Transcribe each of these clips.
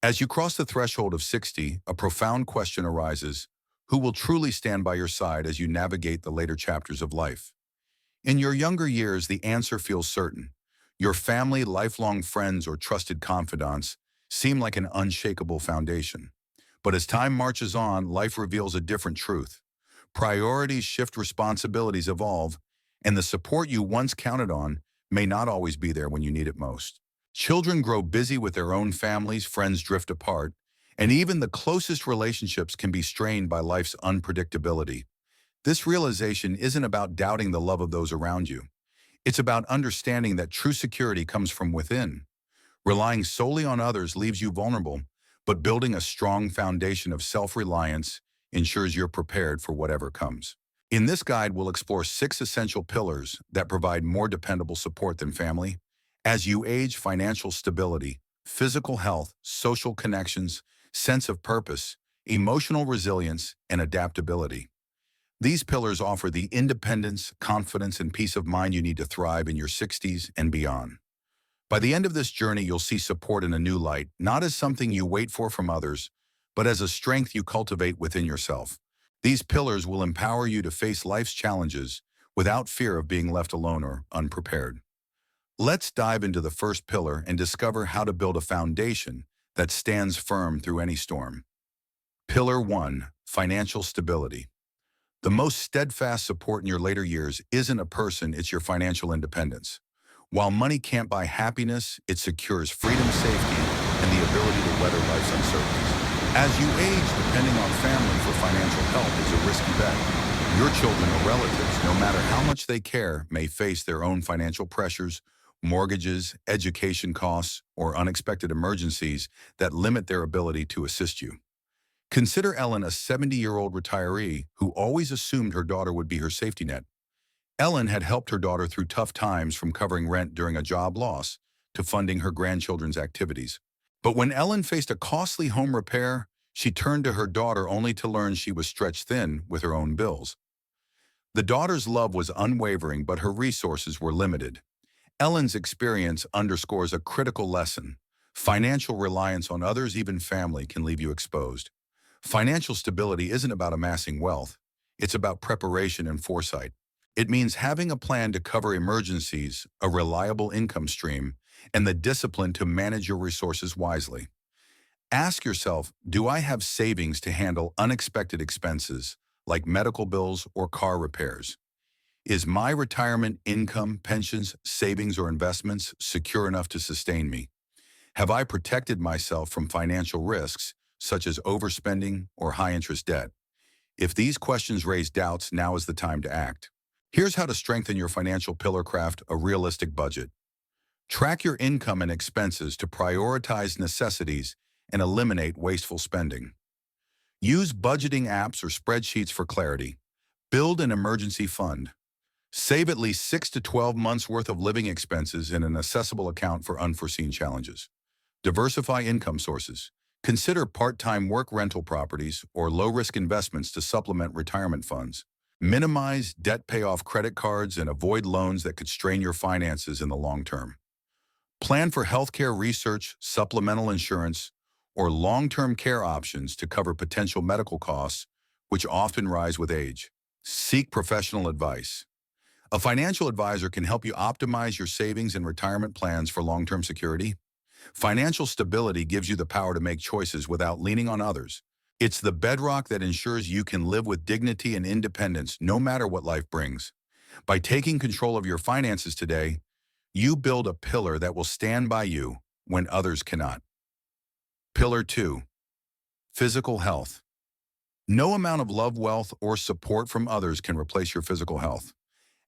As you cross the threshold of 60, a profound question arises: who will truly stand by your side as you navigate the later chapters of life? In your younger years, the answer feels certain. Your family, lifelong friends, or trusted confidants seem like an unshakable foundation. But as time marches on, life reveals a different truth. Priorities shift, responsibilities evolve, and the support you once counted on may not always be there when you need it most. Children grow busy with their own families, friends drift apart, and even the closest relationships can be strained by life's unpredictability. This realization isn't about doubting the love of those around you. It's about understanding that true security comes from within. Relying solely on others leaves you vulnerable, but building a strong foundation of self-reliance ensures you're prepared for whatever comes. In this guide, we'll explore 6 essential pillars that provide more dependable support than family. As you age, financial stability, physical health, social connections, sense of purpose, emotional resilience, and adaptability. These pillars offer the independence, confidence, and peace of mind you need to thrive in your 60s and beyond. By the end of this journey, you'll see support in a new light, not as something you wait for from others, but as a strength you cultivate within yourself. These pillars will empower you to face life's challenges without fear of being left alone or unprepared. Let's dive into the first pillar and discover how to build a foundation that stands firm through any storm. Pillar 1: Financial stability. The most steadfast support in your later years isn't a person, it's your financial independence. While money can't buy happiness, it secures freedom, safety, and the ability to weather life's uncertainties. As you age, depending on family for financial help is a risky bet. Your children or relatives, no matter how much they care, may face their own financial pressures, mortgages, education costs, or unexpected emergencies that limit their ability to assist you. Consider Ellen, a 70-year-old retiree who always assumed her daughter would be her safety net. Ellen had helped her daughter through tough times, from covering rent during a job loss to funding her grandchildren's activities. But when Ellen faced a costly home repair, she turned to her daughter only to learn she was stretched thin with her own bills. The daughter's love was unwavering, but her resources were limited. Ellen's experience underscores a critical lesson. Financial reliance on others, even family, can leave you exposed. Financial stability isn't about amassing wealth. It's about preparation and foresight. It means having a plan to cover emergencies, a reliable income stream, and the discipline to manage your resources wisely. Ask yourself, do I have savings to handle unexpected expenses like medical bills or car repairs? Is my retirement income, pensions, savings, or investments secure enough to sustain me? Have I protected myself from financial risks, such as overspending or high-interest debt? If these questions raise doubts, now is the time to act. Here's how to strengthen your financial pillar: craft a realistic budget. Track your income and expenses to prioritize necessities and eliminate wasteful spending. Use budgeting apps or spreadsheets for clarity. Build an emergency fund. Save at least 6 to 12 months' worth of living expenses in an accessible account for unforeseen challenges. Diversify income sources. Consider part-time work, rental properties, or low-risk investments to supplement retirement funds. Minimize debt, pay off credit cards, and avoid loans that could strain your finances in the long term. Plan for healthcare, research, supplemental insurance, or long-term care options to cover potential medical costs, which often rise with age. Seek professional advice. A financial advisor can help you optimize your savings and retirement plans for long-term security. Financial stability gives you the power to make choices without leaning on others. It's the bedrock that ensures you can live with dignity and independence no matter what life brings. By taking control of your finances today, you build a pillar that will stand by you when others cannot. Pillar 2: Physical health. No amount of love, wealth, or support from others can replace your physical health.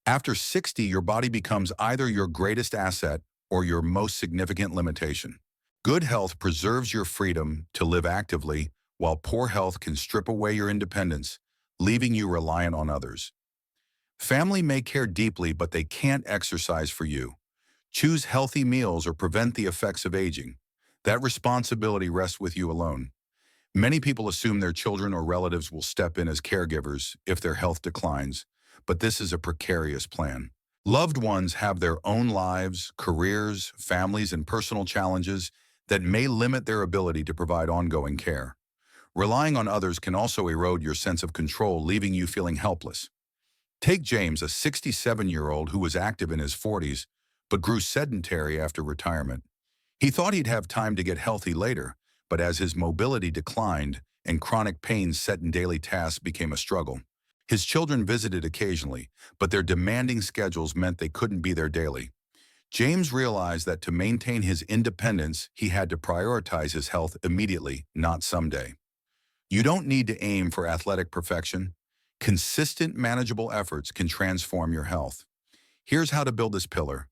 After 60, your body becomes either your greatest asset or your most significant limitation. Good health preserves your freedom to live actively, while poor health can strip away your independence, leaving you reliant on others. Family may care deeply, but they can't exercise for you. Choose healthy meals or prevent the effects of aging. That responsibility rests with you alone. Many people assume their children or relatives will step in as caregivers if their health declines, but this is a precarious plan. Loved ones have their own lives, careers, families, and personal challenges that may limit their ability to provide ongoing care. Relying on others can also erode your sense of control, leaving you feeling helpless. Take James, a 67-year-old who was active in his 40s, but grew sedentary after retirement. He thought he'd have time to get healthy later, but as his mobility declined and chronic pains set in daily tasks became a struggle. His children visited occasionally, but their demanding schedules meant they couldn't be there daily. James realized that to maintain his independence, he had to prioritize his health immediately, not someday. You don't need to aim for athletic perfection. Consistent, manageable efforts can transform your health. Here's how to build this pillar.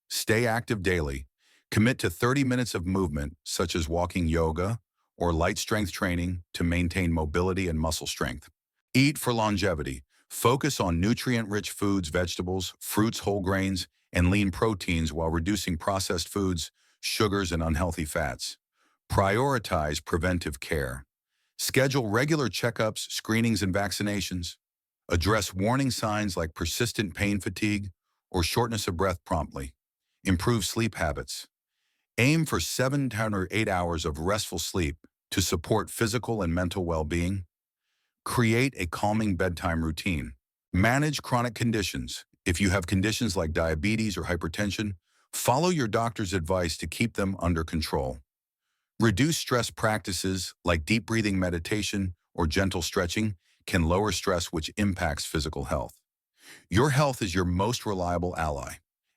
Stay active daily. Commit to 30 minutes of movement, such as walking, yoga, or light strength training to maintain mobility and muscle strength. Eat for longevity. Focus on nutrient-rich foods, vegetables, fruits, whole grains, and lean proteins while reducing processed foods, sugars, and unhealthy fats. Prioritize preventive care. Schedule regular checkups, screenings, and vaccinations. Address warning signs like persistent pain, fatigue, or shortness of breath promptly. Improve sleep habits. Aim for 7 to 8 hours of restful sleep to support physical and mental well-being. Create a calming bedtime routine. Manage chronic conditions. If you have conditions like diabetes or hypertension, follow your doctor's advice to keep them under control. Reduce stress. Practices like deep breathing, meditation, or gentle stretching can lower stress, which impacts physical health. Your health is your most reliable ally.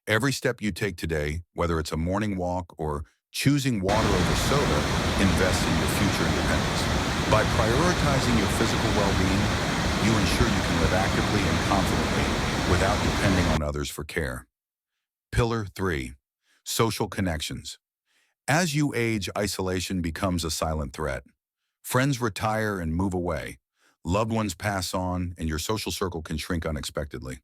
Every step you take today, whether it's a morning walk or choosing water over soda, invests in your future independence. By prioritizing your physical well-being, you ensure you can live actively and confidently without depending on others for care. Pillar 3. Social connections. As you age, isolation becomes a silent threat. Friends retire and move away. Loved ones pass on, and your social circle can shrink unexpectedly.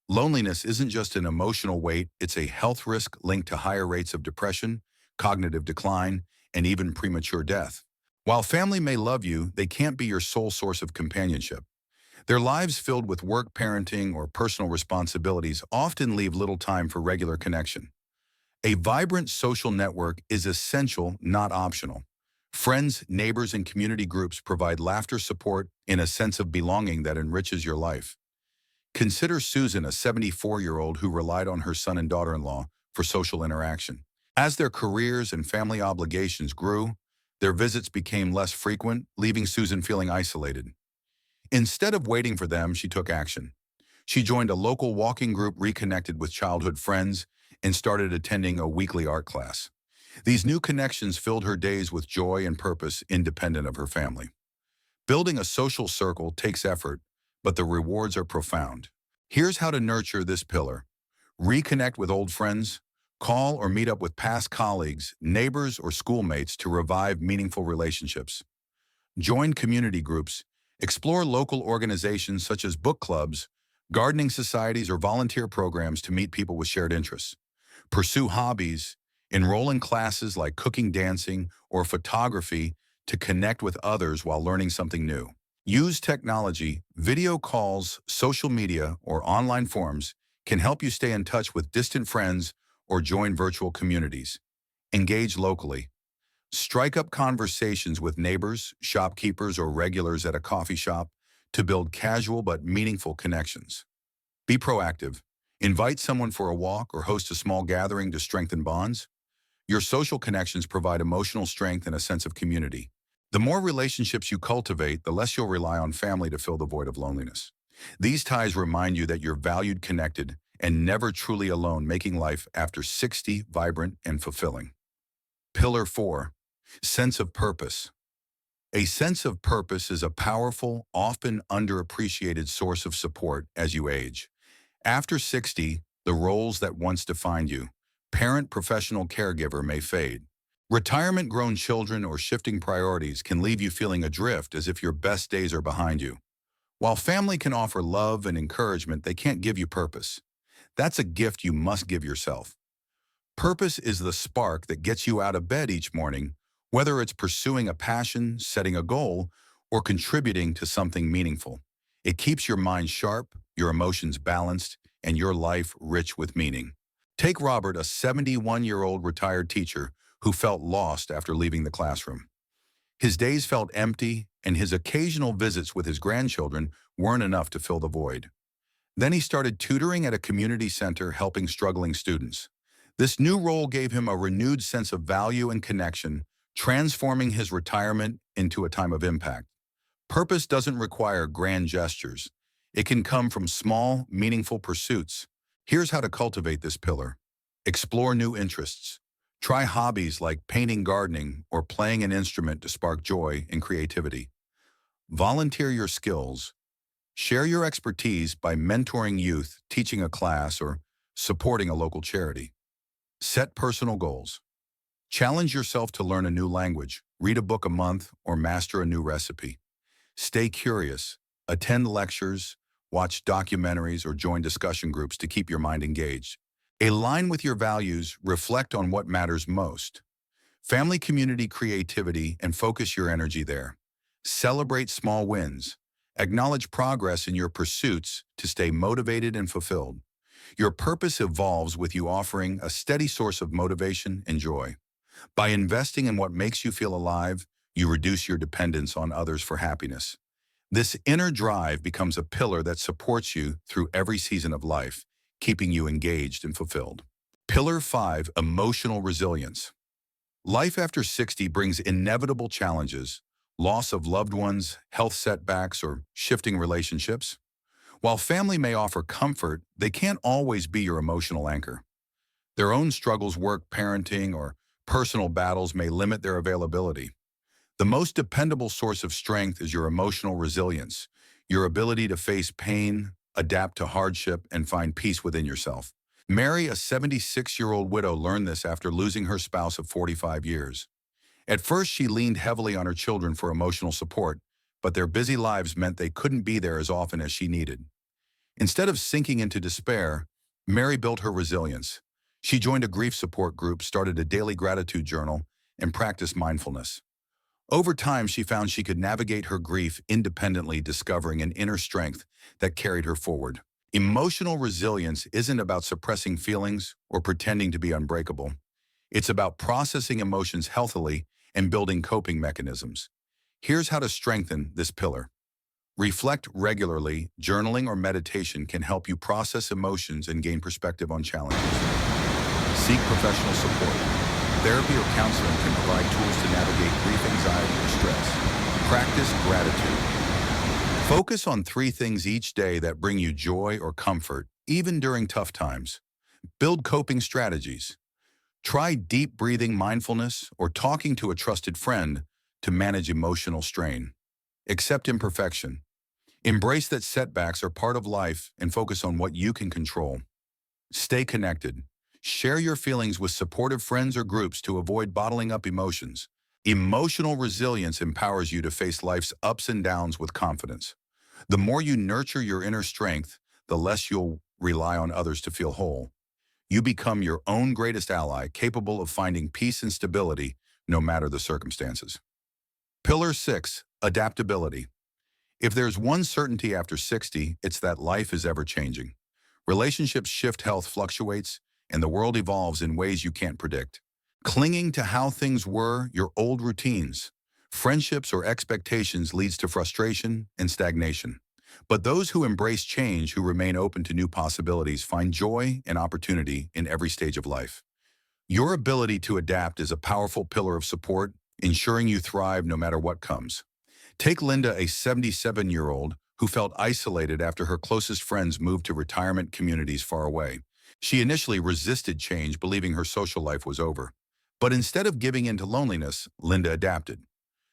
Loneliness isn't just an emotional weight, it's a health risk linked to higher rates of depression, cognitive decline, and even premature death. While family may love you, they can't be your sole source of companionship. Their lives filled with work, parenting, or personal responsibilities often leave little time for regular connection. A vibrant social network is essential, not optional. Friends, neighbors, and community groups provide laughter, support, and a sense of belonging that enriches your life. Consider Susan, a 74-year-old who relied on her son and daughter-in-law for social interaction. As their careers and family obligations grew, their visits became less frequent, leaving Susan feeling isolated. Instead of waiting for them, she took action. She joined a local walking group, reconnected with childhood friends, and started attending a weekly art class. These new connections filled her days with joy and purpose, independent of her family. Building a social circle takes effort, but the rewards are profound. Here's how to nurture this pillar. Reconnect with old friends. Call or meet up with past colleagues, neighbors, or schoolmates to revive meaningful relationships. Join community groups. Explore local organizations such as book clubs, gardening societies, or volunteer programs to meet people with shared interests. Pursue hobbies. Enroll in classes like cooking, dancing, or photography to connect with others while learning something new. Use technology. Video calls, social media, or online forums can help you stay in touch with distant friends or join virtual communities. Engage locally. Strike up conversations with neighbors, shopkeepers, or regulars at a coffee shop to build casual but meaningful connections. Be proactive. Invite someone for a walk or host a small gathering to strengthen bonds. Your social connections provide emotional strength and a sense of community. The more relationships you cultivate, the less you'll rely on family to fill the void of loneliness. These ties remind you that you're valued, connected, and never truly alone, making life after 60 vibrant and fulfilling. Pillar 4. Sense of purpose. A sense of purpose is a powerful, often underappreciated source of support as you age. After 60, the roles that once defined you, parent, professional, caregiver, may fade. Retirement, grown children, or shifting priorities can leave you feeling adrift, as if your best days are behind you. While family can offer love and encouragement, they can't give you purpose. That's a gift you must give yourself. Purpose is the spark that gets you out of bed each morning, whether it's pursuing a passion, setting a goal, or contributing to something meaningful. It keeps your mind sharp, your emotions balanced, and your life rich with meaning. Take Robert, a 71-year-old retired teacher who felt lost after leaving the classroom. His days felt empty, and his occasional visits with his grandchildren weren't enough to fill the void. Then he started tutoring at a community center helping struggling students. This new role gave him a renewed sense of value and connection, transforming his retirement into a time of impact. Purpose doesn't require grand gestures. It can come from small, meaningful pursuits. Here's how to cultivate this pillar. Explore new interests. Try hobbies like painting, gardening, or playing an instrument to spark joy and creativity. Volunteer your skills. Share your expertise by mentoring youth, teaching a class, or supporting a local charity. Set personal goals. Challenge yourself to learn a new language, read a book a month, or master a new recipe. Stay curious. Attend lectures, watch documentaries, or join discussion groups to keep your mind engaged. Align with your values, reflect on what matters most. Family, community, creativity, and focus your energy there. Celebrate small wins. Acknowledge progress in your pursuits to stay motivated and fulfilled. Your purpose evolves with you offering a steady source of motivation and joy. By investing in what makes you feel alive, you reduce your dependence on others for happiness. This inner drive becomes a pillar that supports you through every season of life, keeping you engaged and fulfilled. Pillar 5, emotional resilience. Life after 60 brings inevitable challenges, loss of loved ones, health setbacks, or shifting relationships. While family may offer comfort, they can't always be your emotional anchor. Their own struggles, work, parenting, or personal battles may limit their availability. The most dependable source of strength is your emotional resilience, your ability to face pain, adapt to hardship, and find peace within yourself. Mary, a 76-year-old widow, learned this after losing her spouse of 45 years. At first, she leaned heavily on her children for emotional support, but their busy lives meant they couldn't be there as often as she needed. Instead of sinking into despair, Mary built her resilience. She joined a grief support group, started a daily gratitude journal, and practiced mindfulness. Over time, she found she could navigate her grief independently, discovering an inner strength that carried her forward. Emotional resilience isn't about suppressing feelings or pretending to be unbreakable. It's about processing emotions healthily and building coping mechanisms. Here's how to strengthen this pillar. Reflect regularly. Journaling or meditation can help you process emotions and gain perspective on challenges. Seek professional support. Therapy or counseling can provide tools to navigate grief, anxiety, or stress. Practice gratitude. Focus on 3 things each day that bring you joy or comfort, even during tough times. Build coping strategies. Try deep breathing, mindfulness, or talking to a trusted friend to manage emotional strain. Accept imperfection. Embrace that setbacks are part of life and focus on what you can control. Stay connected. Share your feelings with supportive friends or groups to avoid bottling up emotions. Emotional resilience empowers you to face life's ups and downs with confidence. The more you nurture your inner strength, the less you'll rely on others to feel whole. You become your own greatest ally, capable of finding peace and stability no matter the circumstances. Pillar 6, adaptability. If there's one certainty after 60, it's that life is ever-changing. Relationships shift, health fluctuates, and the world evolves in ways you can't predict. Clinging to how things were, your old routines, friendships, or expectations leads to frustration and stagnation. But those who embrace change, who remain open to new possibilities, find joy and opportunity in every stage of life. Your ability to adapt is a powerful pillar of support, ensuring you thrive no matter what comes. Take Linda, a 77-year-old who felt isolated after her closest friends moved to retirement communities far away. She initially resisted change, believing her social life was over. But instead of giving in to loneliness, Linda adapted.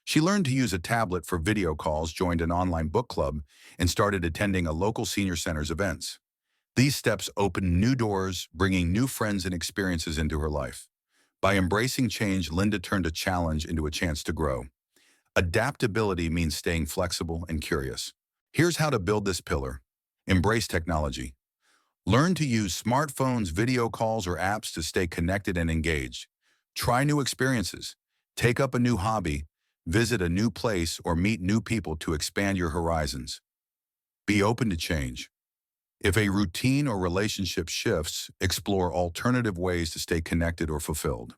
She learned to use a tablet for video calls, joined an online book club, and started attending a local senior center's events. These steps opened new doors, bringing new friends and experiences into her life. By embracing change, Linda turned a challenge into a chance to grow. Adaptability means staying flexible and curious. Here's how to build this pillar. Embrace technology. Learn to use smartphones, video calls, or apps to stay connected and engaged. Try new experiences. Take up a new hobby, visit a new place, or meet new people to expand your horizons. Be open to change. If a routine or relationship shifts, explore alternative ways to stay connected or fulfilled.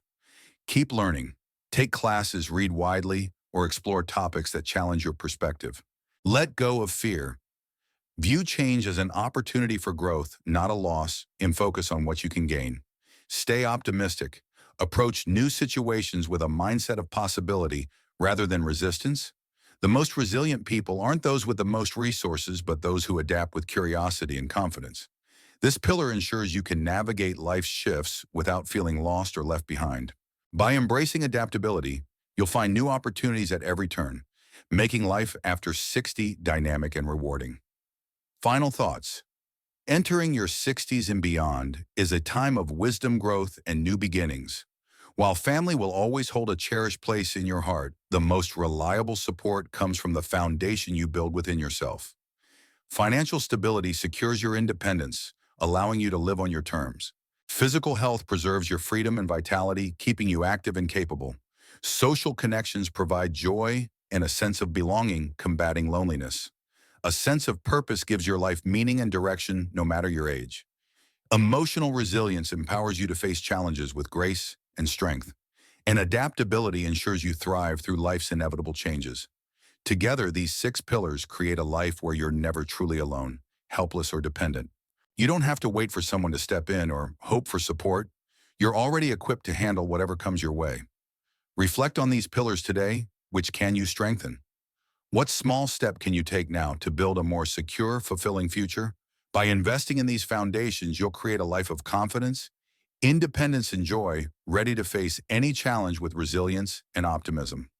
Keep learning. Take classes, read widely, or explore topics that challenge your perspective. Let go of fear. View change as an opportunity for growth, not a loss, and focus on what you can gain. Stay optimistic. Approach new situations with a mindset of possibility rather than resistance. The most resilient people aren't those with the most resources, but those who adapt with curiosity and confidence. This pillar ensures you can navigate life's shifts without feeling lost or left behind. By embracing adaptability, you'll find new opportunities at every turn, making life after 60 dynamic and rewarding. Final thoughts. Entering your 60s and beyond is a time of wisdom growth and new beginnings. While family will always hold a cherished place in your heart, the most reliable support comes from the foundation you build within yourself. Financial stability secures your independence, allowing you to live on your terms. Physical health preserves your freedom and vitality, keeping you active and capable. Social connections provide joy and a sense of belonging, combating loneliness. A sense of purpose gives your life meaning and direction, no matter your age. Emotional resilience empowers you to face challenges with grace and strength. And adaptability ensures you thrive through life's inevitable changes. Together, these six pillars create a life where you're never truly alone, helpless, or dependent. You don't have to wait for someone to step in or hope for support. You're already equipped to handle whatever comes your way. Reflect on these pillars today. Which can you strengthen? What small step can you take now to build a more secure, fulfilling future? By investing in these foundations, you'll create a life of confidence, independence, and joy, ready to face any challenge with resilience and optimism.